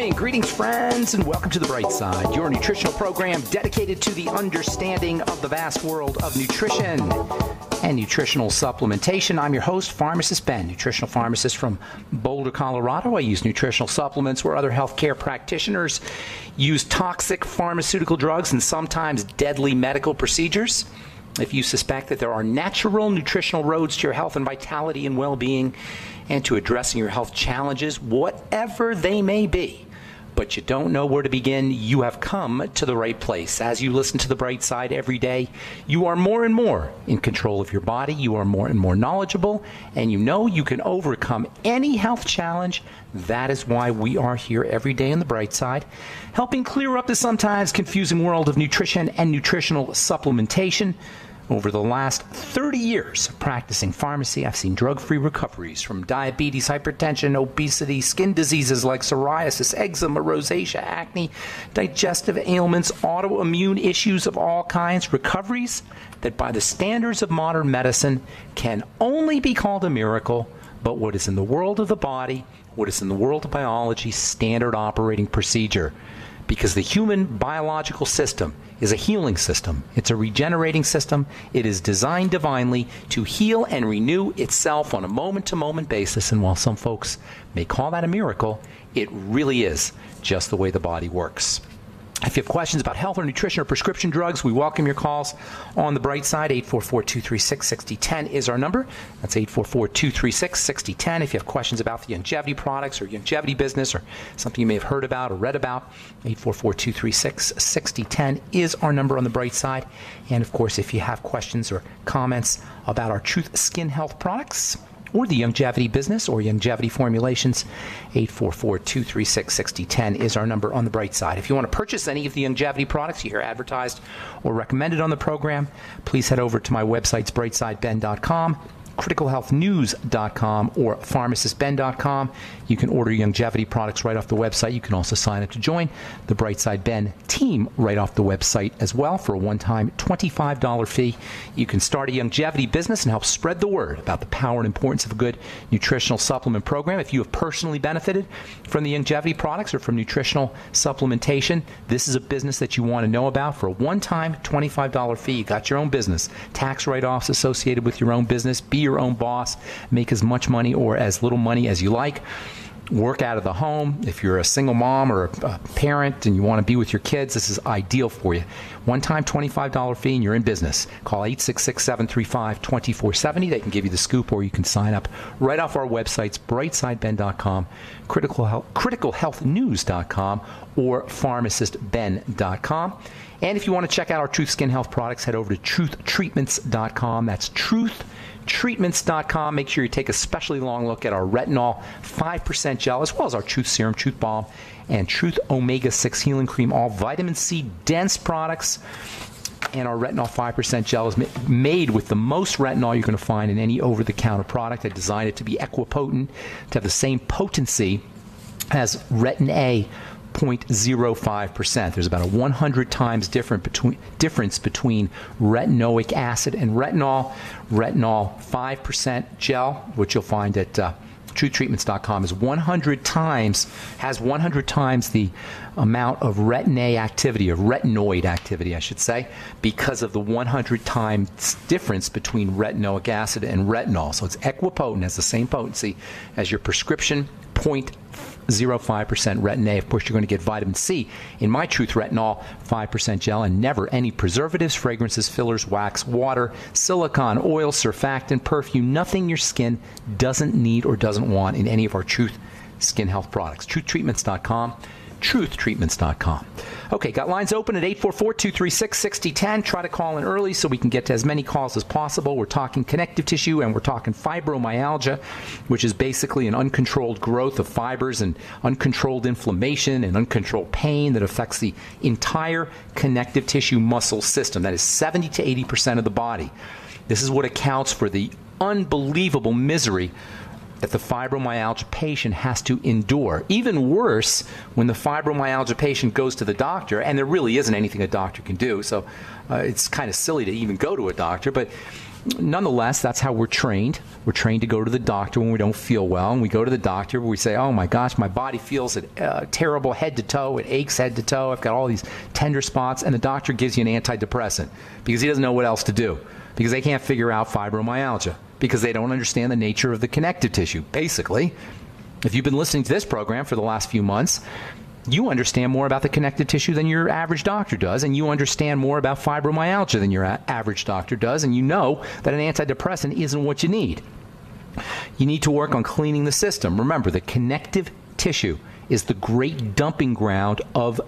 morning. Greetings, friends, and welcome to The Bright Side, your nutritional program dedicated to the understanding of the vast world of nutrition and nutritional supplementation. I'm your host, Pharmacist Ben, nutritional pharmacist from Boulder, Colorado. I use nutritional supplements where other healthcare practitioners use toxic pharmaceutical drugs and sometimes deadly medical procedures. If you suspect that there are natural nutritional roads to your health and vitality and well-being and to addressing your health challenges, whatever they may be, but you don't know where to begin, you have come to the right place. As you listen to The Bright Side every day, you are more and more in control of your body, you are more and more knowledgeable, and you know you can overcome any health challenge. That is why we are here every day on The Bright Side, helping clear up the sometimes confusing world of nutrition and nutritional supplementation. Over the last 30 years of practicing pharmacy, I've seen drug-free recoveries from diabetes, hypertension, obesity, skin diseases like psoriasis, eczema, rosacea, acne, digestive ailments, autoimmune issues of all kinds, recoveries that by the standards of modern medicine can only be called a miracle, but what is in the world of the body, what is in the world of biology, standard operating procedure. Because the human biological system is a healing system. It's a regenerating system. It is designed divinely to heal and renew itself on a moment-to-moment basis. And while some folks may call that a miracle, it really is just the way the body works. If you have questions about health or nutrition or prescription drugs, we welcome your calls on The Bright Side. 844-236-6010 is our number. That's 844-236-6010. If you have questions about the longevity products or longevity business or something you may have heard about or read about, 844-236-6010 is our number on The Bright Side. And, of course, if you have questions or comments about our Truth Skin Health products, or the longevity business or longevity formulations, 844-236-6010 is our number on The Bright Side. If you want to purchase any of the longevity products you hear advertised or recommended on the program, please head over to my websites, brightsideben.com, criticalhealthnews.com, or pharmacistben.com. You can order longevity products right off the website. You can also sign up to join the Brightside Ben team right off the website as well for a one-time $25 fee. You can start a longevity business and help spread the word about the power and importance of a good nutritional supplement program. If you have personally benefited from the longevity products or from nutritional supplementation, this is a business that you want to know about. For a one-time $25 fee, you got your own business, tax write-offs associated with your own business, be your own boss, make as much money or as little money as you like. Work out of the home. If you're a single mom or a parent and you want to be with your kids, this is ideal for you. One-time $25 fee and you're in business. Call 866-735-2470. They can give you the scoop, or you can sign up right off our websites, brightsideben.com, criticalhealthnews.com, or pharmacistben.com. And if you want to check out our Truth Skin Health products, head over to truthtreatments.com. That's truthtreatments.com. Make sure you take a specially long look at our retinol 5% gel, as well as our Truth Serum, Truth Balm, and Truth Omega-6 Healing Cream, all vitamin C dense products. And our retinol 5% gel is made with the most retinol you're going to find in any over-the-counter product. I designed it to be equipotent, to have the same potency as Retin A, 0.05%. There's about a 100 times difference between retinoic acid and retinol. Retinol 5% gel, which you'll find at truthtreatments.com, has 100 times the amount of retin A activity, or retinoid activity, I should say, because of the 100 times difference between retinoic acid and retinol. So it's equipotent, has the same potency as your prescription 0.05% retin A. Of course, you're going to get vitamin C in my Truth Retinol 5% gel, and never any preservatives, fragrances, fillers, wax, water, silicone, oil, surfactant, perfume, nothing your skin doesn't need or doesn't want in any of our Truth Skin Health products. TruthTreatments.com. truthtreatments.com. Okay, got lines open at 844-236-6010. Try to call in early so we can get to as many calls as possible. We're talking connective tissue and we're talking fibromyalgia, which is basically an uncontrolled growth of fibers and uncontrolled inflammation and uncontrolled pain that affects the entire connective tissue muscle system. That is 70 to 80% of the body. This is what accounts for the unbelievable misery that the fibromyalgia patient has to endure. Even worse, when the fibromyalgia patient goes to the doctor, and there really isn't anything a doctor can do, so it's kind of silly to even go to a doctor, but nonetheless, that's how we're trained. We're trained to go to the doctor when we don't feel well. And we go to the doctor, we say, oh my gosh, my body feels terrible head to toe. It aches head to toe. I've got all these tender spots. And the doctor gives you an antidepressant because he doesn't know what else to do. Because they can't figure out fibromyalgia. Because they don't understand the nature of the connective tissue. Basically, if you've been listening to this program for the last few months, you understand more about the connective tissue than your average doctor does, and you understand more about fibromyalgia than your average doctor does, and you know that an antidepressant isn't what you need. You need to work on cleaning the system. Remember, the connective tissue is the great dumping ground of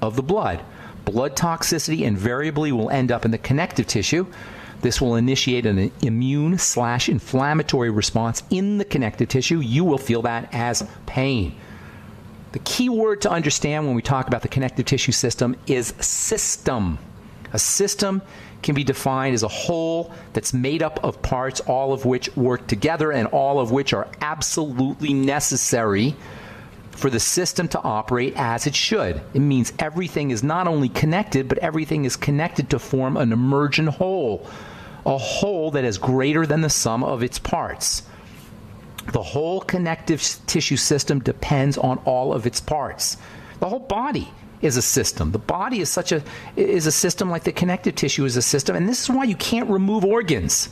the blood. Blood toxicity invariably will end up in the connective tissue. This will initiate an immune/inflammatory response in the connective tissue. You will feel that as pain. The key word to understand when we talk about the connective tissue system is system. A system can be defined as a whole that's made up of parts, all of which work together and all of which are absolutely necessary for the system to operate as it should. It means everything is not only connected, but everything is connected to form an emergent whole, a whole that is greater than the sum of its parts. The whole connective tissue system depends on all of its parts. The whole body is a system. The body is a system like the connective tissue is a system, and this is why you can't remove organs.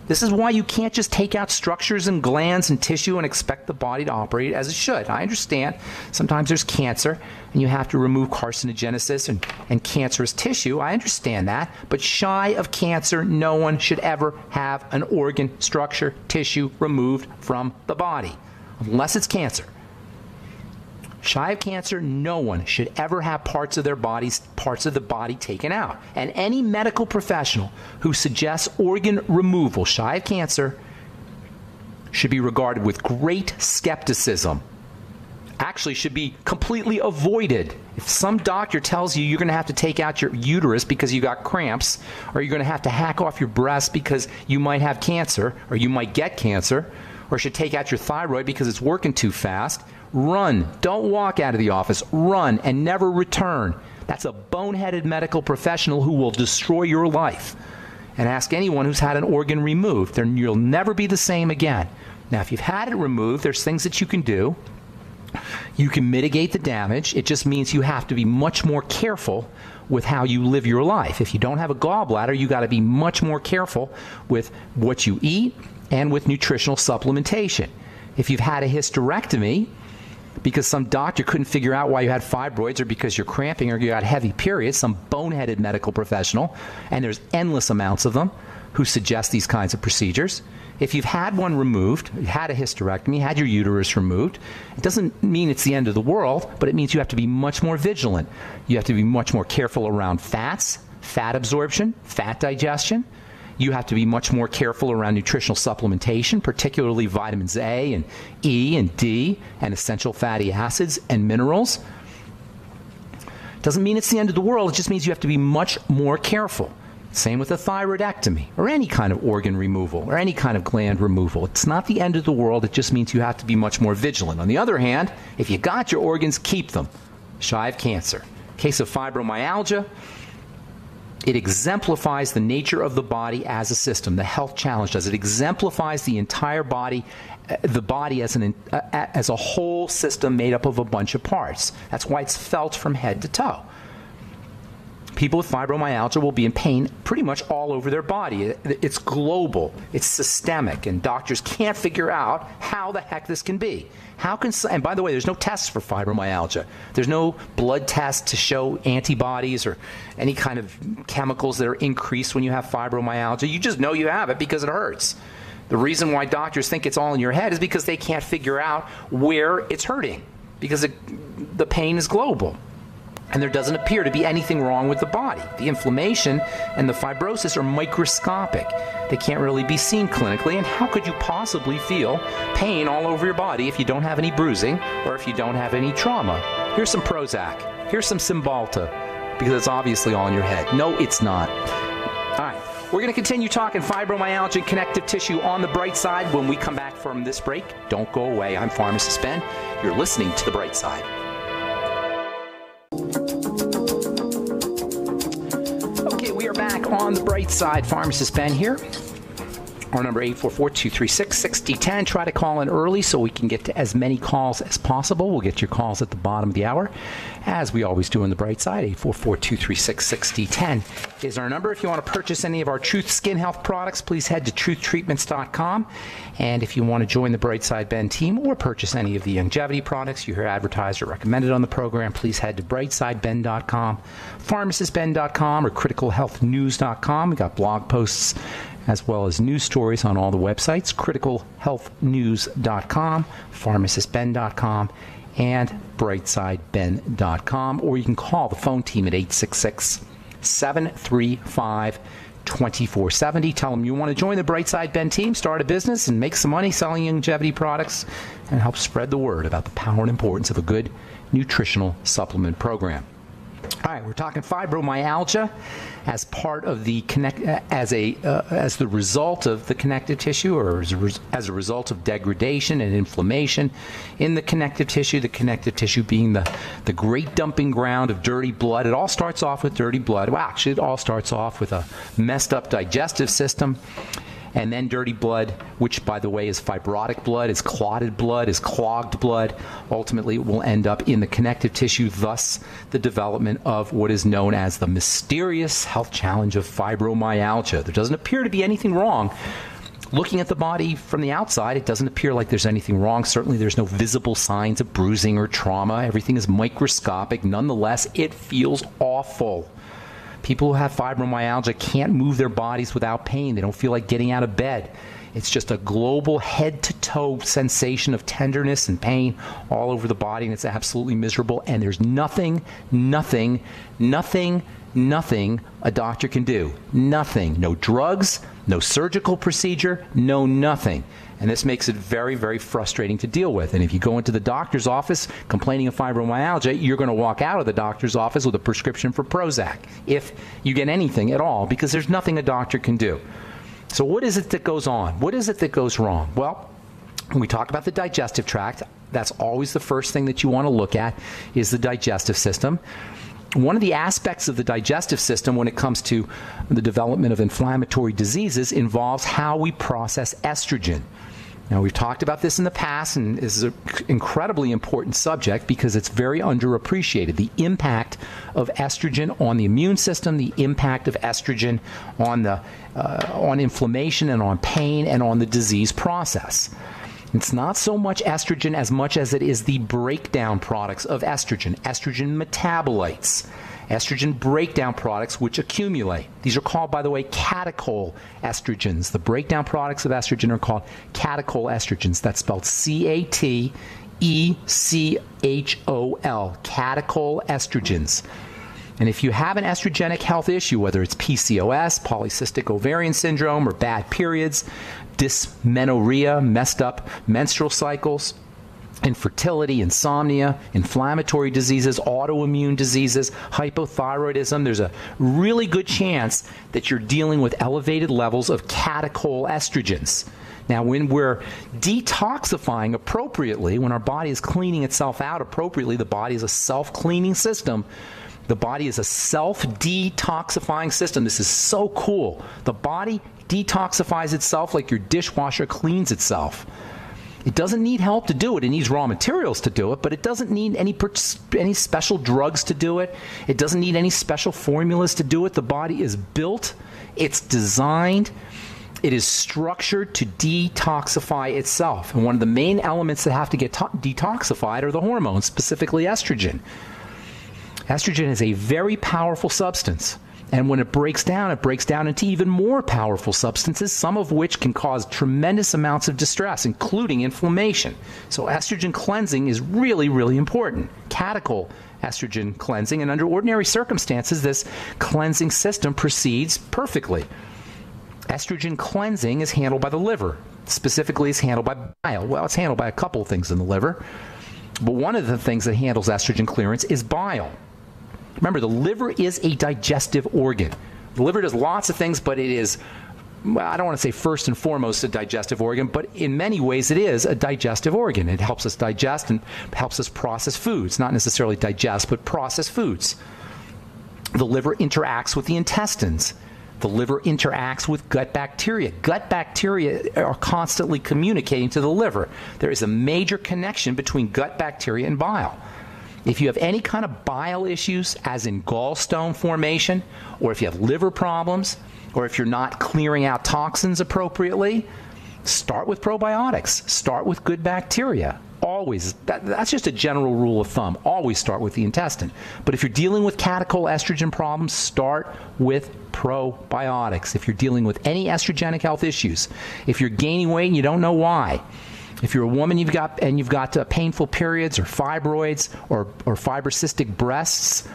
This is why you can't just take out structures and glands and tissue and expect the body to operate as it should. I understand sometimes there's cancer and you have to remove carcinogenesis and cancerous tissue. I understand that. But shy of cancer, no one should ever have an organ, structure, tissue removed from the body, unless it's cancer. Shy of cancer, no one should ever have parts of the body taken out. And any medical professional who suggests organ removal shy of cancer should be regarded with great skepticism. Actually, should be completely avoided. If some doctor tells you you're going to have to take out your uterus because you got cramps, or you're going to have to hack off your breast because you might have cancer, or you might get cancer, or should take out your thyroid because it's working too fast, run. Don't walk out of the office. Run and never return. That's a boneheaded medical professional who will destroy your life. And ask anyone who's had an organ removed. Then you'll never be the same again. Now, if you've had it removed, there's things that you can do. You can mitigate the damage. It just means you have to be much more careful with how you live your life. If you don't have a gallbladder, you got to be much more careful with what you eat and with nutritional supplementation. If you've had a hysterectomy because some doctor couldn't figure out why you had fibroids, or because you're cramping, or you got heavy periods, some boneheaded medical professional, and there's endless amounts of them who suggest these kinds of procedures. If you've had one removed, you had a hysterectomy, had your uterus removed, it doesn't mean it's the end of the world, but it means you have to be much more vigilant. You have to be much more careful around fats, fat absorption, fat digestion. You have to be much more careful around nutritional supplementation, particularly vitamins A and E and D and essential fatty acids and minerals. Doesn't mean it's the end of the world. It just means you have to be much more careful. Same with a thyroidectomy or any kind of organ removal or any kind of gland removal. It's not the end of the world. It just means you have to be much more vigilant. On the other hand, if you got your organs, keep them. Shy of cancer. Case of fibromyalgia, it exemplifies the nature of the body as a system. The health challenge does. It exemplifies the entire body, the body as a whole system made up of a bunch of parts. That's why it's felt from head to toe. People with fibromyalgia will be in pain pretty much all over their body. It's global. It's systemic. And doctors can't figure out how the heck this can be. And by the way, there's no tests for fibromyalgia. There's no blood test to show antibodies or any kind of chemicals that are increased when you have fibromyalgia. You just know you have it because it hurts. The reason why doctors think it's all in your head is because they can't figure out where it's hurting, because the pain is global. And there doesn't appear to be anything wrong with the body. The inflammation and the fibrosis are microscopic. They can't really be seen clinically. And how could you possibly feel pain all over your body if you don't have any bruising or if you don't have any trauma? Here's some Prozac. Here's some Cymbalta, because it's obviously all in your head. No, it's not. All right. We're going to continue talking fibromyalgia and connective tissue on the bright side when we come back from this break. Don't go away. I'm Pharmacist Ben. You're listening to The Bright Side. Okay, we are back on The Bright Side. Pharmacist Ben here. Our number 844-236-6010. Try to call in early so we can get to as many calls as possible. We'll get your calls at the bottom of the hour, as we always do on the bright side. 844-236-6010 is our number. If you want to purchase any of our Truth Skin Health products, please head to truthtreatments.com. And if you want to join the Brightside Ben team or purchase any of the longevity products you hear advertised or recommended on the program, please head to brightsideben.com, pharmacistben.com, or criticalhealthnews.com. We've got blog posts as well as news stories on all the websites, criticalhealthnews.com, pharmacistben.com, and brightsideben.com. Or you can call the phone team at 866-735-2470. Tell them you want to join the Brightside Ben team, start a business, and make some money selling longevity products, and help spread the word about the power and importance of a good nutritional supplement program. All right, we're talking fibromyalgia as part of the as the result of the connective tissue, or as a result of degradation and inflammation in the connective tissue. The connective tissue being the great dumping ground of dirty blood. It all starts off with dirty blood. Well, actually, it all starts off with a messed up digestive system. And then dirty blood, which, by the way, is fibrotic blood, is clotted blood, is clogged blood. Ultimately, it will end up in the connective tissue, thus the development of what is known as the mysterious health challenge of fibromyalgia. There doesn't appear to be anything wrong. Looking at the body from the outside, it doesn't appear like there's anything wrong. Certainly, there's no visible signs of bruising or trauma. Everything is microscopic. Nonetheless, it feels awful. People who have fibromyalgia can't move their bodies without pain. They don't feel like getting out of bed. It's just a global head-to-toe sensation of tenderness and pain all over the body, and it's absolutely miserable. And there's nothing a doctor can do. Nothing. No drugs, no surgical procedure, no nothing. And this makes it very, very frustrating to deal with. And if you go into the doctor's office complaining of fibromyalgia, you're going to walk out of the doctor's office with a prescription for Prozac, if you get anything at all, because there's nothing a doctor can do. So what is it that goes on? What is it that goes wrong? Well, when we talk about the digestive tract, that's always the first thing that you want to look at, is the digestive system. One of the aspects of the digestive system when it comes to the development of inflammatory diseases involves how we process estrogen. Now, we've talked about this in the past, and this is an incredibly important subject because it's very underappreciated. The impact of estrogen on the immune system, the impact of estrogen on inflammation and on pain and on the disease process. It's not so much estrogen as much as it is the breakdown products of estrogen, estrogen metabolites, estrogen breakdown products which accumulate. These are called, by the way, catechol estrogens. The breakdown products of estrogen are called catechol estrogens. That's spelled C-A-T-E-C-H-O-L, catechol estrogens. And if you have an estrogenic health issue, whether it's PCOS, polycystic ovarian syndrome, or bad periods, dysmenorrhea, messed up menstrual cycles, infertility, insomnia, inflammatory diseases, autoimmune diseases, hypothyroidism, there's a really good chance that you're dealing with elevated levels of catechol estrogens. Now, when we're detoxifying appropriately, when our body is cleaning itself out appropriately, the body is a self-cleaning system. The body is a self-detoxifying system. This is so cool. The body detoxifies itself like your dishwasher cleans itself. It doesn't need help to do it. It needs raw materials to do it, but it doesn't need any special drugs to do it. It doesn't need any special formulas to do it. The body is built, it's designed, it is structured to detoxify itself. And one of the main elements that have to get detoxified are the hormones, specifically estrogen. Estrogen is a very powerful substance. And when it breaks down into even more powerful substances, some of which can cause tremendous amounts of distress, including inflammation. So estrogen cleansing is really, really important. Catechol estrogen cleansing, and under ordinary circumstances, this cleansing system proceeds perfectly. Estrogen cleansing is handled by the liver. Specifically, it's handled by bile. Well, it's handled by a couple of things in the liver. But one of the things that handles estrogen clearance is bile. Remember, the liver is a digestive organ. The liver does lots of things, but it is, well, I don't want to say first and foremost a digestive organ, but in many ways it is a digestive organ. It helps us digest and helps us process foods, not necessarily digest, but process foods. The liver interacts with the intestines. The liver interacts with gut bacteria. Gut bacteria are constantly communicating to the liver. There is a major connection between gut bacteria and bile. If you have any kind of bile issues, as in gallstone formation, or if you have liver problems, or if you're not clearing out toxins appropriately, start with probiotics. Start with good bacteria. Always. That's just a general rule of thumb. Always start with the intestine. But if you're dealing with catechol estrogen problems, start with probiotics. If you're dealing with any estrogenic health issues, if you're gaining weight and you don't know why, if you're a woman you've got painful periods or fibroids or fibrocystic breasts,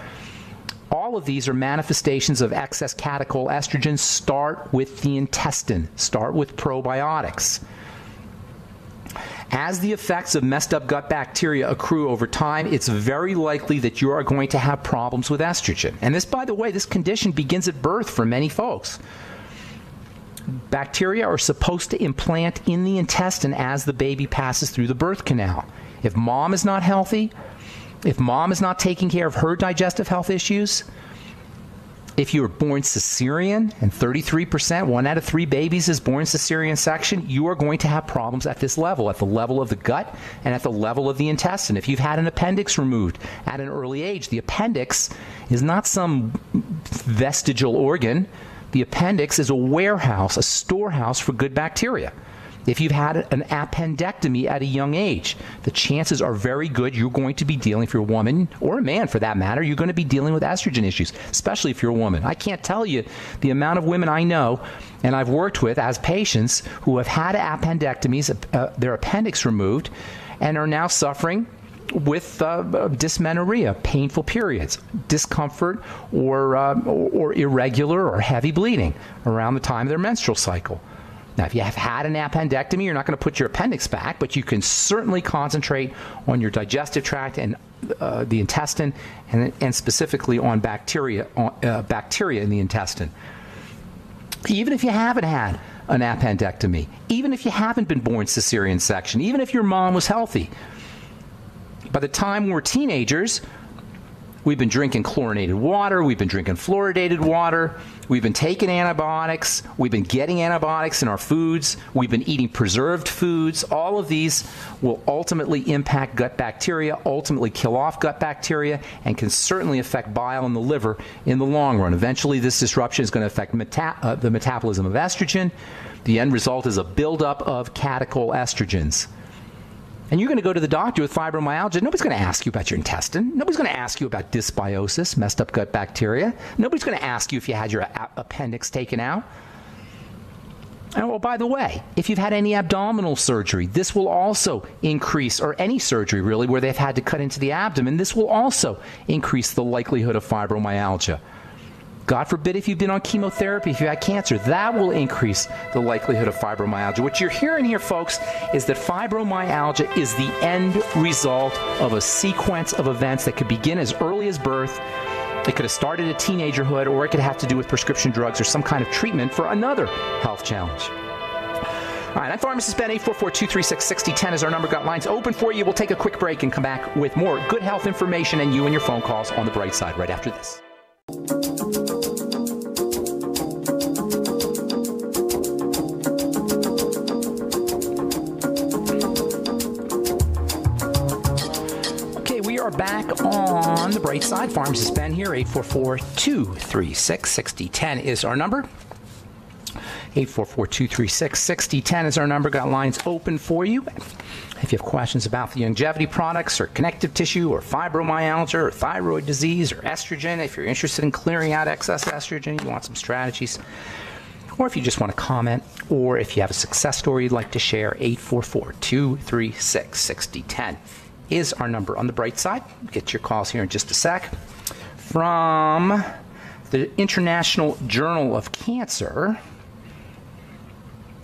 all of these are manifestations of excess catechol estrogen. Start with the intestine. Start with probiotics. As the effects of messed up gut bacteria accrue over time, it's very likely that you are going to have problems with estrogen. And this, by the way, this condition begins at birth for many folks. Bacteria are supposed to implant in the intestine as the baby passes through the birth canal. If mom is not healthy, if mom is not taking care of her digestive health issues, if you were born cesarean, and 33%, 1 out of 3 babies is born cesarean section, you are going to have problems at this level, at the level of the gut and at the level of the intestine. If you've had an appendix removed at an early age, the appendix is not some vestigial organ. The appendix is a warehouse, a storehouse for good bacteria. If you've had an appendectomy at a young age, the chances are very good you're going to be dealing, if you're a woman or a man for that matter, you're going to be dealing with estrogen issues, especially if you're a woman. I can't tell you the amount of women I know and I've worked with as patients who have had appendectomies, their appendix removed, and are now suffering with dysmenorrhea, painful periods, discomfort, or irregular or heavy bleeding around the time of their menstrual cycle. Now, if you have had an appendectomy, you're not going to put your appendix back, but you can certainly concentrate on your digestive tract and the intestine, and specifically on bacteria in the intestine. Even if you haven't had an appendectomy, even if you haven't been born cesarean section, even if your mom was healthy, by the time we're teenagers, we've been drinking chlorinated water, we've been drinking fluoridated water, we've been taking antibiotics, we've been getting antibiotics in our foods, we've been eating preserved foods. All of these will ultimately impact gut bacteria, ultimately kill off gut bacteria, and can certainly affect bile in the liver in the long run. Eventually, this disruption is going to affect the metabolism of estrogen. The end result is a buildup of catechol estrogens. And you're going to go to the doctor with fibromyalgia. Nobody's going to ask you about your intestine. Nobody's going to ask you about dysbiosis, messed up gut bacteria. Nobody's going to ask you if you had your appendix taken out. And, oh, by the way, if you've had any abdominal surgery, this will also increase, or any surgery really, where they've had to cut into the abdomen, this will also increase the likelihood of fibromyalgia. God forbid if you've been on chemotherapy, if you had cancer, that will increase the likelihood of fibromyalgia. What you're hearing here, folks, is that fibromyalgia is the end result of a sequence of events that could begin as early as birth. It could have started at teenagerhood, or it could have to do with prescription drugs or some kind of treatment for another health challenge. All right, I'm Pharmacist Ben. 844-236-6010 is our number. Got lines open for you. We'll take a quick break and come back with more good health information and you and your phone calls on the bright side right after this. Are back on the bright side. Pharmacist Ben here. 844-236-6010 is our number. 844-236-6010 is our number. Got lines open for you. If you have questions about the longevity products or connective tissue or fibromyalgia or thyroid disease or estrogen, if you're interested in clearing out excess estrogen, you want some strategies, or if you just want to comment, or if you have a success story you'd like to share, 844-236-6010 is our number on the bright side. Get your calls here in just a sec. From the International Journal of Cancer,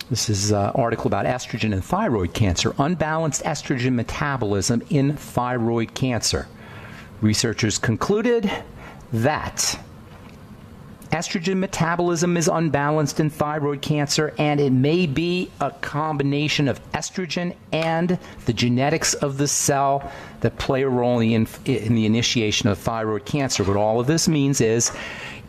this is an article about estrogen and thyroid cancer, unbalanced estrogen metabolism in thyroid cancer. Researchers concluded that Estrogen metabolism is unbalanced in thyroid cancer, and it may be a combination of estrogen and the genetics of the cell that play a role in the initiation of thyroid cancer. What all of this means is,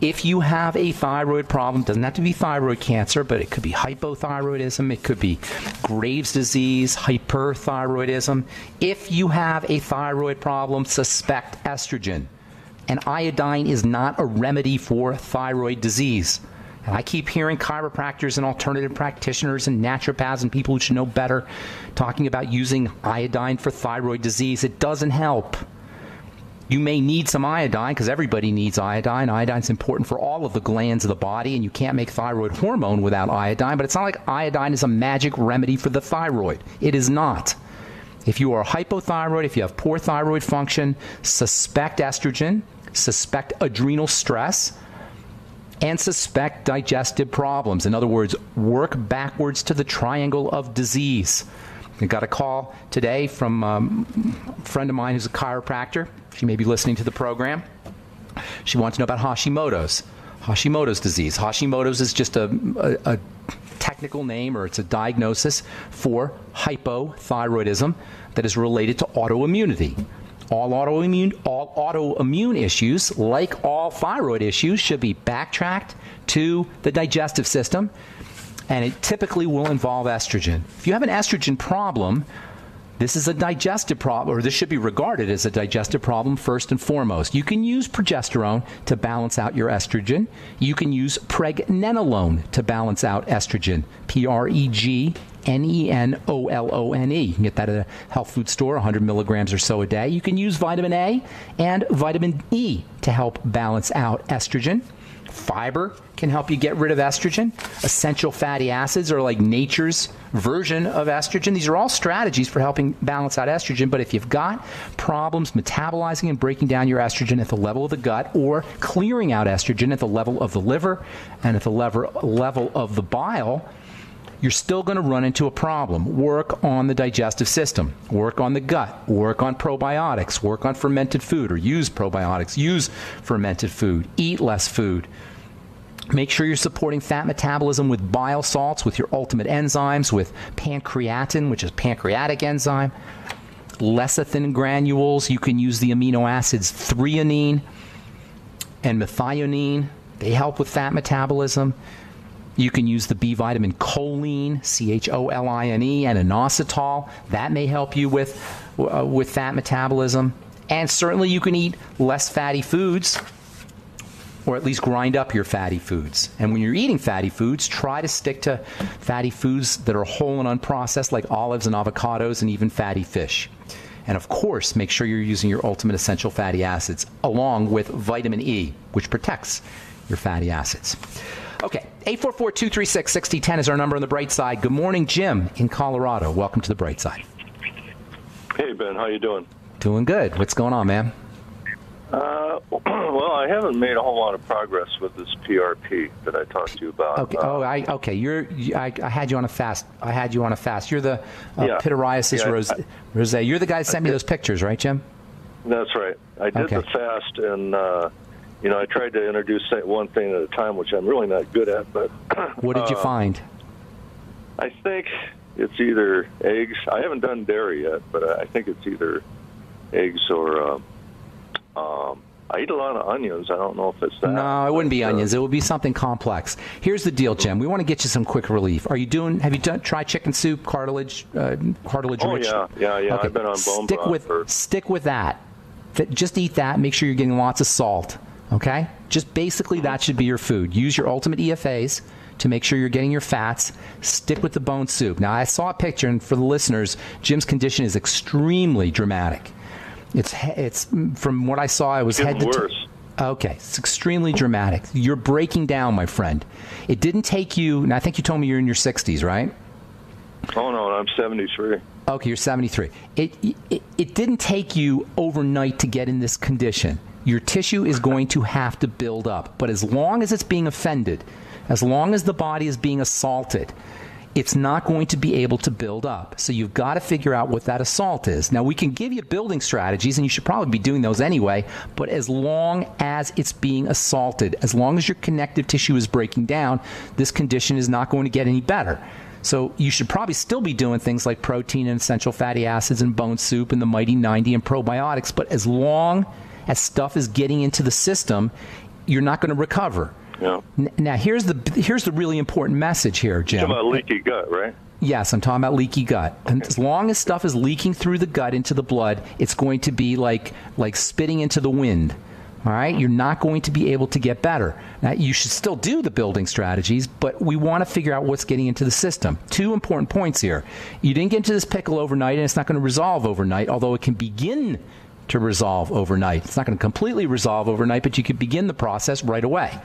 if you have a thyroid problem, doesn't have to be thyroid cancer, but it could be hypothyroidism, it could be Graves' disease, hyperthyroidism. If you have a thyroid problem, suspect estrogen. And iodine is not a remedy for thyroid disease. And I keep hearing chiropractors and alternative practitioners and naturopaths and people who should know better talking about using iodine for thyroid disease. It doesn't help. You may need some iodine because everybody needs iodine. Iodine's important for all of the glands of the body, and you can't make thyroid hormone without iodine. But it's not like iodine is a magic remedy for the thyroid. It is not. If you are hypothyroid, if you have poor thyroid function, suspect estrogen, suspect adrenal stress, and suspect digestive problems. In other words, work backwards to the triangle of disease. I got a call today from a friend of mine who's a chiropractor. She may be listening to the program. She wants to know about Hashimoto's disease. Hashimoto's is just a technical name, or it's a diagnosis for hypothyroidism that is related to autoimmunity. All autoimmune issues, like all thyroid issues, should be backtracked to the digestive system, and it typically will involve estrogen. If you have an estrogen problem, this is a digestive problem, or this should be regarded as a digestive problem first and foremost. You can use progesterone to balance out your estrogen. You can use pregnenolone to balance out estrogen. Pregnenolone. You can get that at a health food store, 100 milligrams or so a day. You can use vitamin A and vitamin E to help balance out estrogen. Fiber can help you get rid of estrogen. Essential fatty acids are like nature's version of estrogen. These are all strategies for helping balance out estrogen, but if you've got problems metabolizing and breaking down your estrogen at the level of the gut, or clearing out estrogen at the level of the liver and at the level of the bile, you're still going to run into a problem. Work on the digestive system. Work on the gut. Work on probiotics. Work on fermented food, or use probiotics. Use fermented food. Eat less food. Make sure you're supporting fat metabolism with bile salts, with your ultimate enzymes, with pancreatin, which is pancreatic enzyme. Lecithin granules. You can use the amino acids threonine and methionine. They help with fat metabolism. You can use the B vitamin choline, choline, and inositol. That may help you with fat metabolism. And certainly you can eat less fatty foods, or at least grind up your fatty foods. And when you're eating fatty foods, try to stick to fatty foods that are whole and unprocessed, like olives and avocados and even fatty fish. And of course, make sure you're using your ultimate essential fatty acids along with vitamin E, which protects your fatty acids. Okay, 844-236-6010 is our number on the bright side. Good morning, Jim in Colorado. Welcome to the bright side. Hey, Ben. How you doing? Doing good. What's going on, man? Well, I haven't made a whole lot of progress with this PRP that I talked to you about. Okay. I had you on a fast. You're the pityriasis rosé. You're the guy that sent me those pictures, right, Jim? That's right. I did the fast, and I tried to introduce one thing at a time, which I'm really not good at. But what did you find? I think it's either eggs. I haven't done dairy yet, but I think it's either eggs or. I eat a lot of onions. I don't know if it's that. No, it wouldn't be onions. It would be something complex. Here's the deal, Jim. We want to get you some quick relief. Have you tried chicken soup, cartilage rich? Oh, yeah. Okay. I've been on bone broth. Stick with that. Just eat that. Make sure you're getting lots of salt. Okay? Just basically that should be your food. Use your ultimate EFAs to make sure you're getting your fats. Stick with the bone soup. Now, I saw a picture, and for the listeners, Jim's condition is extremely dramatic. It's from what I saw, it was head to toe. Okay, it's extremely dramatic. You're breaking down, my friend. It didn't take you, and I think you told me you're in your 60s, right? Oh, no, I'm 73. Okay, you're 73. It didn't take you overnight to get in this condition. Your tissue is going to have to build up. But as long as it's being offended, as long as the body is being assaulted, it's not going to be able to build up. So you've got to figure out what that assault is. Now, we can give you building strategies, and you should probably be doing those anyway, but as long as it's being assaulted, as long as your connective tissue is breaking down, this condition is not going to get any better. So you should probably still be doing things like protein and essential fatty acids and bone soup and the Mighty 90 and probiotics, but as long as stuff is getting into the system, you're not going to recover. Yeah. Now, here's the really important message here, Jim. You're talking about leaky gut, right? Yes, I'm talking about leaky gut. Okay. And as long as stuff is leaking through the gut into the blood, it's going to be like spitting into the wind. All right? You're not going to be able to get better. Now, you should still do the building strategies, but we want to figure out what's getting into the system. Two important points here. You didn't get into this pickle overnight, and it's not going to resolve overnight, although it can begin to resolve overnight. It's not going to completely resolve overnight, but you can begin the process right away.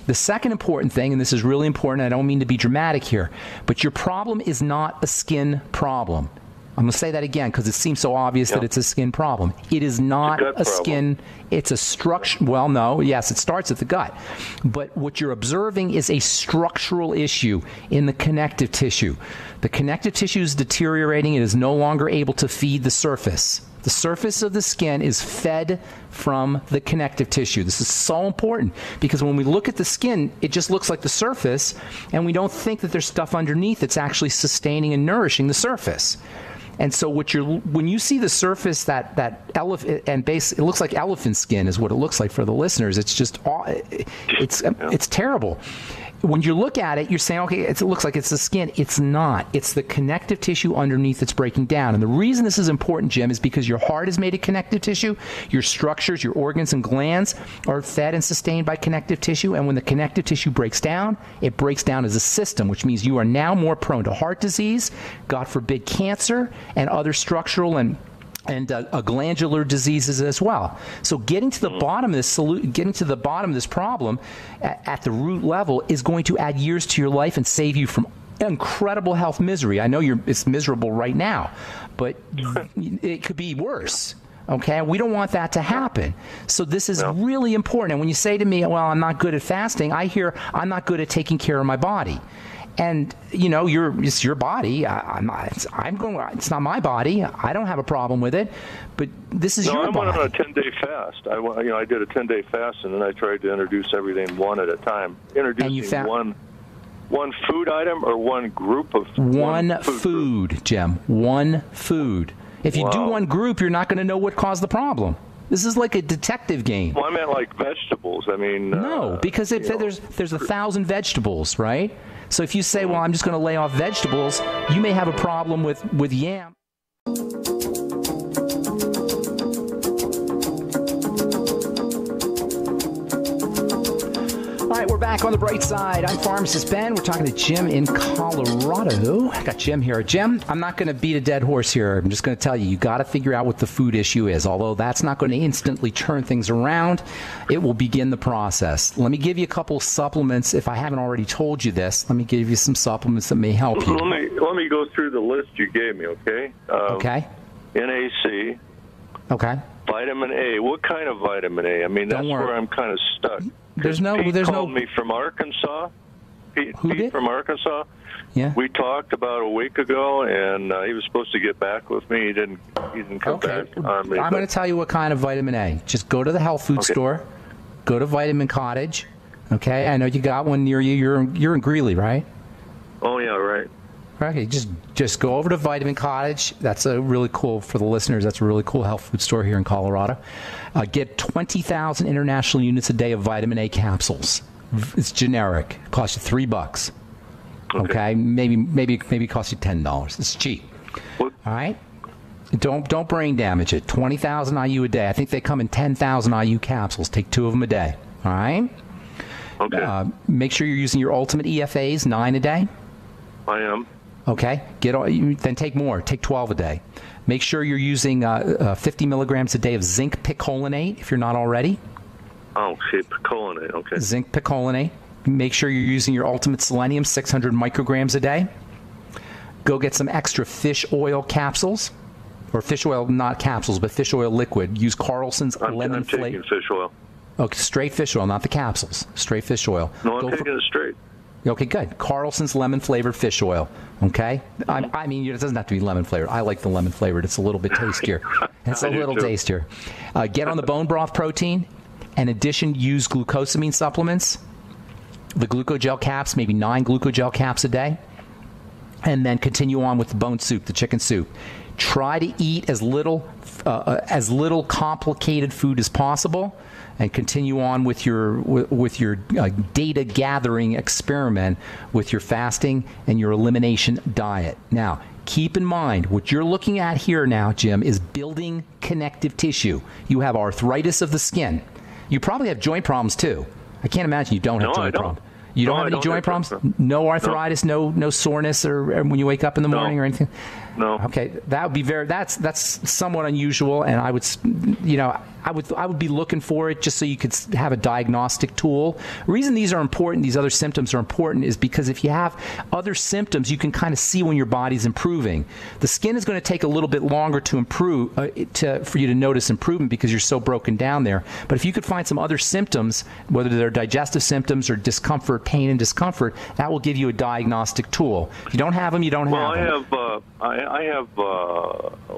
The second important thing, and this is really important, I don't mean to be dramatic here, but your problem is not a skin problem. I'm going to say that again because it seems so obvious that it's a skin problem. It is not a skin, it's a structure. Well, no, yes, it starts at the gut. But what you're observing is a structural issue in the connective tissue. The connective tissue is deteriorating. It is no longer able to feed the surface. The surface of the skin is fed from the connective tissue. This is so important because when we look at the skin, it just looks like the surface, and we don't think that there's stuff underneath that's actually sustaining and nourishing the surface. And so when you see the surface, that elephant and base, it looks like elephant skin is what it looks like for the listeners. It's just, it's terrible. When you look at it, you're saying, okay, it looks like it's the skin. It's not. It's the connective tissue underneath that's breaking down. And the reason this is important, Jim, is because your heart is made of connective tissue. Your structures, your organs and glands are fed and sustained by connective tissue. And when the connective tissue breaks down, it breaks down as a system, which means you are now more prone to heart disease, God forbid cancer, and other structural and glandular diseases as well. So getting to the bottom of this problem at the root level is going to add years to your life and save you from incredible health misery. I know it's miserable right now, but it could be worse. Okay, we don't want that to happen. So this is really important. And when you say to me, well, I'm not good at fasting, I hear I'm not good at taking care of my body. And, you know, it's your body. It's not my body. I don't have a problem with it. But this is your body. I went on a 10-day fast. I did a 10-day fast, and then I tried to introduce everything one at a time. Introducing one food item or one group of one food, Jim. One food. If you do one group, you're not going to know what caused the problem. This is like a detective game. Well, I meant like vegetables. I mean, no, because there's 1,000 vegetables, right? So if you say, well, I'm just going to lay off vegetables, you may have a problem with yam. All right, we're back on the bright side. I'm Pharmacist Ben. We're talking to Jim in Colorado. I got Jim here. Jim, I'm not going to beat a dead horse here. I'm just going to tell you got to figure out what the food issue is. Although that's not going to instantly turn things around, it will begin the process. Let me give you a couple supplements. If I haven't already told you this, let me give you some supplements that may help you. Let me go through the list you gave me, okay? Okay. NAC. Okay. Vitamin A. What kind of vitamin A? I mean, that's where I'm kind of stuck. Pete called me from Arkansas. Pete from Arkansas. Yeah. We talked about a week ago, and he was supposed to get back with me. He didn't come back on me. I'm going to tell you what kind of vitamin A. Just go to the health food store. Go to Vitamin Cottage. Okay. I know you got one near you. You're in Greeley, right? Oh yeah, right. Okay, just go over to Vitamin Cottage. That's a really cool, for the listeners, that's a really cool health food store here in Colorado. Get 20,000 international units a day of vitamin A capsules. It's generic. It costs you $3. Okay? Maybe it costs you $10. It's cheap. All right? Don't brain damage it. 20,000 IU a day. I think they come in 10,000 IU capsules. Take 2 of them a day. All right? Okay. Make sure you're using your ultimate EFAs, 9 a day. I am. Okay, then take more. Take 12 a day. Make sure you're using 50 milligrams a day of zinc picolinate if you're not already. Oh, okay, picolinate, okay. Zinc picolinate. Make sure you're using your ultimate selenium, 600 micrograms a day. Go get some extra fish oil capsules, or fish oil, not capsules, but fish oil liquid. Use Carlson's lemon flavor. I'm taking fish oil. Okay, straight fish oil, not the capsules. Straight fish oil. No, I'm taking it straight. Okay, good. Carlson's lemon-flavored fish oil. Okay? I mean, it doesn't have to be lemon-flavored. I like the lemon-flavored. It's a little bit tastier. It's a little tastier. Get on the bone broth protein. In addition, use glucosamine supplements. The glucogel caps, maybe 9 glucogel caps a day. And then continue on with the bone soup, the chicken soup. Try to eat as little complicated food as possible, and continue on with your data gathering experiment with your fasting and your elimination diet. Now, keep in mind, what you're looking at here now, Jim, is building connective tissue. You have arthritis of the skin. You probably have joint problems too. I can't imagine you don't have joint problems. You don't have any joint problems? No arthritis, no soreness, or when you wake up in the morning or anything? No. Okay, that would be that's somewhat unusual, and I would be looking for it just so you could have a diagnostic tool. The reason these are important, these other symptoms are important, is because if you have other symptoms, you can kind of see when your body's improving. The skin is going to take a little bit longer to improve, for you to notice improvement because you're so broken down there. But if you could find some other symptoms, whether they're digestive symptoms or discomfort, pain and discomfort, that will give you a diagnostic tool. If you don't have them, you don't have them. I have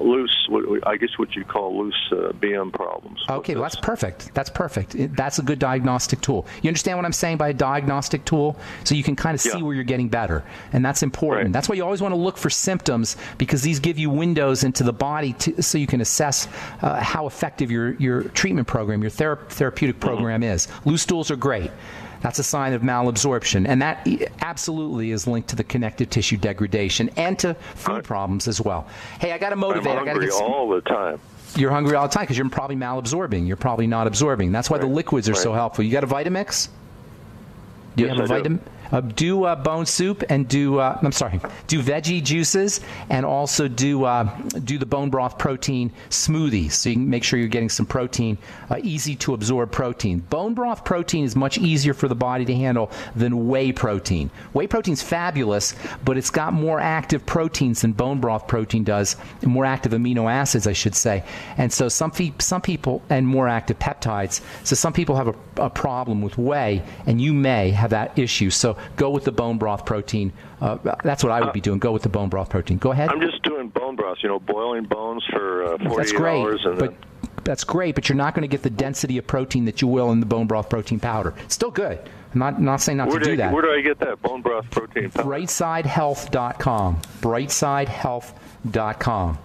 loose, I guess what you call loose BM problems. Okay, well, that's perfect. That's perfect. That's a good diagnostic tool. You understand what I'm saying by a diagnostic tool? So you can kind of see where you're getting better, and that's important. Right. That's why you always want to look for symptoms, because these give you windows into the body so you can assess how effective your treatment program, your therapeutic program is. Loose stools are great. That's a sign of malabsorption, and that absolutely is linked to the connective tissue degradation and to food problems as well. Hey, I got to motivate. I'm hungry all the time. You're hungry all the time because you're probably malabsorbing. You're probably not absorbing. That's why the liquids are so helpful. You got a Vitamix? Do you have a vitamin? Do bone soup and do veggie juices, and also do the bone broth protein smoothie, so you can make sure you're getting some protein, easy to absorb protein. Bone broth protein is much easier for the body to handle than whey protein. Whey protein's fabulous, but it's got more active proteins than bone broth protein does, and more active amino acids, I should say. And so some people, and more active peptides. So some people have a problem with whey, and you may have that issue. So go with the bone broth protein. That's what I would be doing. Go with the bone broth protein. Go ahead. I'm just doing bone broth, boiling bones for 48 hours. That's great, but you're not going to get the density of protein that you will in the bone broth protein powder. It's still good. I'm not saying not to do that. Where do I get that bone broth protein powder? BrightsideHealth.com. BrightsideHealth.com.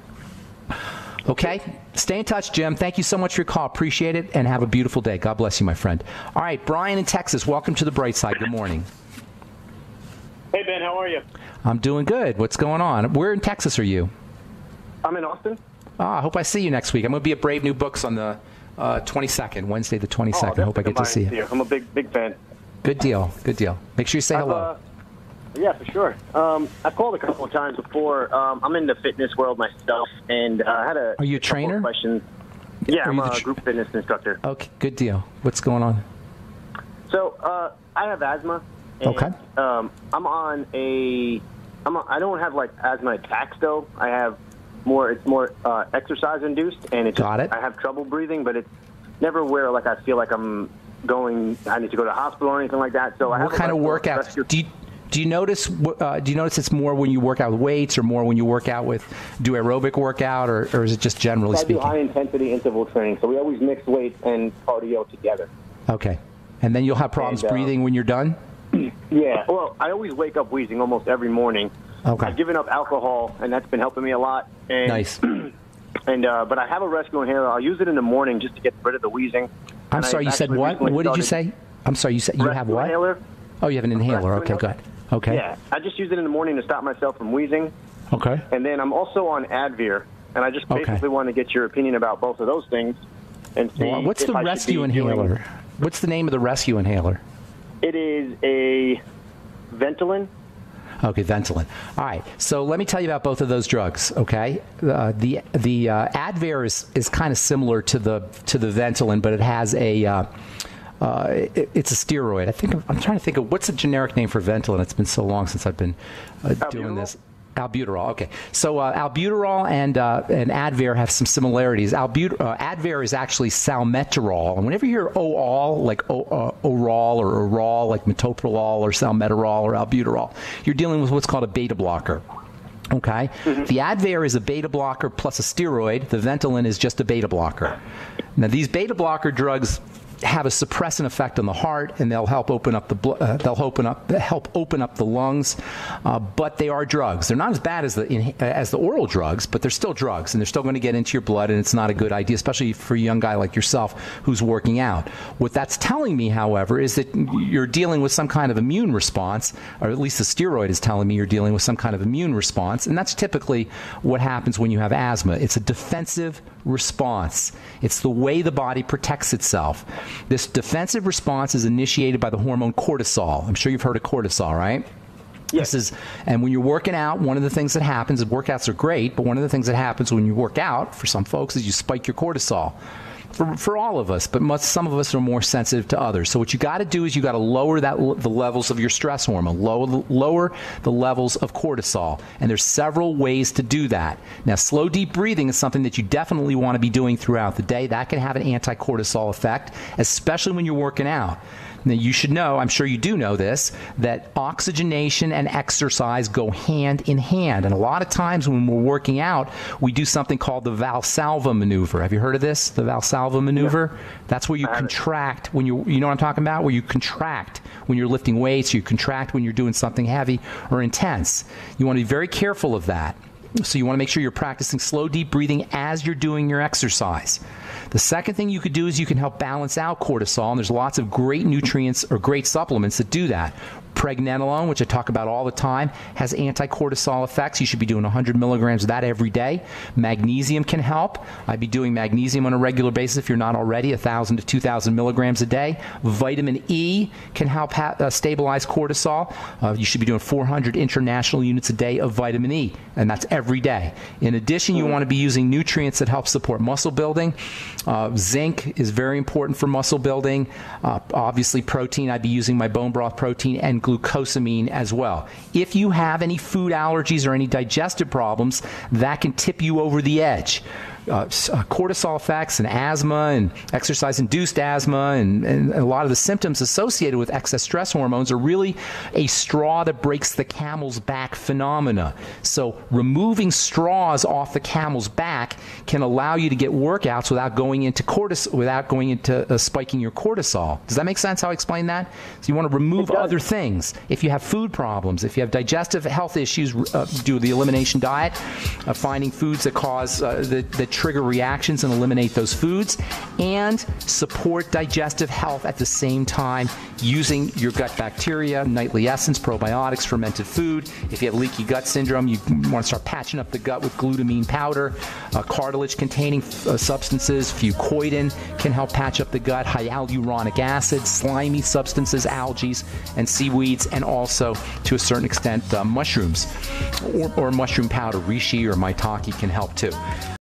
Okay? Stay in touch, Jim. Thank you so much for your call. Appreciate it, and have a beautiful day. God bless you, my friend. All right, Brian in Texas, welcome to the Bright Side. Good morning. Hey, Ben, how are you? I'm doing good. What's going on? Where in Texas are you? I'm in Austin. I hope I see you next week. I'm going to be at Brave New Books on the 22nd, Wednesday the 22nd. I hope I get to see you. I'm a big fan. Good deal. Good deal. Make sure you say hello. Yeah, for sure. I've called a couple of times before. I'm in the fitness world myself, and I had a. Are you a trainer? Questions. Yeah, I'm a group fitness instructor. Okay, good deal. What's going on? So I have asthma. And, okay. I don't have like asthma attacks though. I have more. It's more exercise induced, and it's. Got it. I have trouble breathing, but it's never where like I feel like I need to go to the hospital or anything like that. So I have. What kind of workouts? Do you notice it's more when you work out with weights, or more when you work out do aerobic workout, or is it just generally speaking? I do high-intensity interval training, so we always mix weights and cardio together. Okay. And then you'll have problems breathing when you're done? Yeah. Well, I always wake up wheezing almost every morning. Okay. I've given up alcohol, and that's been helping me a lot. And, nice. But I have a rescue inhaler. I'll use it in the morning just to get rid of the wheezing. I'm sorry, you said what? What did you say? I'm sorry, you said you have what? Inhaler. Oh, you have an inhaler. Okay, good. Okay. Yeah, I just use it in the morning to stop myself from wheezing. Okay. And then I'm also on Advir, and I just basically want to get your opinion about both of those things. And see what's the rescue inhaler? What's the name of the rescue inhaler? It is a Ventolin. Okay, Ventolin. All right. So let me tell you about both of those drugs. Okay. The Advair is kind of similar to the Ventolin, but it has a it's a steroid. I'm trying to think of what's the generic name for Ventolin. It's been so long since I've been doing this. Albuterol. Okay, so albuterol and Advair have some similarities. Advair is actually salmeterol, and whenever you hear OAL, like oral or oral, like metoprolol or salmeterol or albuterol, you're dealing with what's called a beta blocker. Okay, the Advair is a beta blocker plus a steroid. The Ventolin is just a beta blocker. Now, these beta blocker drugs have a suppressant effect on the heart, and they'll help open up the help open up the lungs. But they are drugs. They're not as bad as the oral drugs, but they're still drugs, and they're still going to get into your blood, and it's not a good idea, especially for a young guy like yourself who's working out. What that's telling me, however, is that you're dealing with some kind of immune response, or at least the steroid is telling me you're dealing with some kind of immune response, and that's typically what happens when you have asthma. It's a defensive response. It's the way the body protects itself. This defensive response is initiated by the hormone cortisol. I'm sure you've heard of cortisol, right? Yes. And when you're working out, one of the things that happens, and workouts are great, but one of the things that happens when you work out, for some folks, is you spike your cortisol. For all of us, but some of us are more sensitive to others. So what you got to do is you got to lower the levels of your stress hormone, lower the levels of cortisol, and there's several ways to do that. Now, slow, deep breathing is something that you definitely want to be doing throughout the day. That can have an anti-cortisol effect, especially when you're working out. Now, you should know, I'm sure you do know this, that oxygenation and exercise go hand in hand. And a lot of times when we're working out, we do something called the Valsalva maneuver. Have you heard of this, the Valsalva maneuver? Yeah. That's where you contract when you know what I'm talking about? Where you contract when you're lifting weights, you contract when you're doing something heavy or intense. You want to be very careful of that. So you want to make sure you're practicing slow, deep breathing as you're doing your exercise. The second thing you could do is you can help balance out cortisol, and there's lots of great nutrients or great supplements that do that. Pregnenolone, which I talk about all the time, has anti-cortisol effects. You should be doing 100 milligrams of that every day. Magnesium can help. I'd be doing magnesium on a regular basis if you're not already, 1,000 to 2,000 milligrams a day. Vitamin E can help stabilize cortisol. You should be doing 400 international units a day of vitamin E, and that's every day. In addition, you want to be using nutrients that help support muscle building. Zinc is very important for muscle building. Obviously, protein. I'd be using my bone broth protein and glucosamine as well. If you have any food allergies or any digestive problems, that can tip you over the edge. Cortisol effects and asthma and exercise-induced asthma and a lot of the symptoms associated with excess stress hormones are really a straw that breaks the camel's back phenomena. So removing straws off the camel's back can allow you to get workouts without going into spiking your cortisol. Does that make sense how I explain that? So you want to remove other things. If you have food problems, if you have digestive health issues, do the elimination diet, finding foods that cause that trigger reactions and eliminate those foods, and support digestive health at the same time using your gut bacteria, nightly essence, probiotics, fermented food. If you have leaky gut syndrome, you want to start patching up the gut with glutamine powder. Cartilage-containing substances, fucoidan can help patch up the gut, hyaluronic acid, slimy substances, algae, and seaweeds, and also, to a certain extent, mushrooms or mushroom powder, reishi or maitake can help too.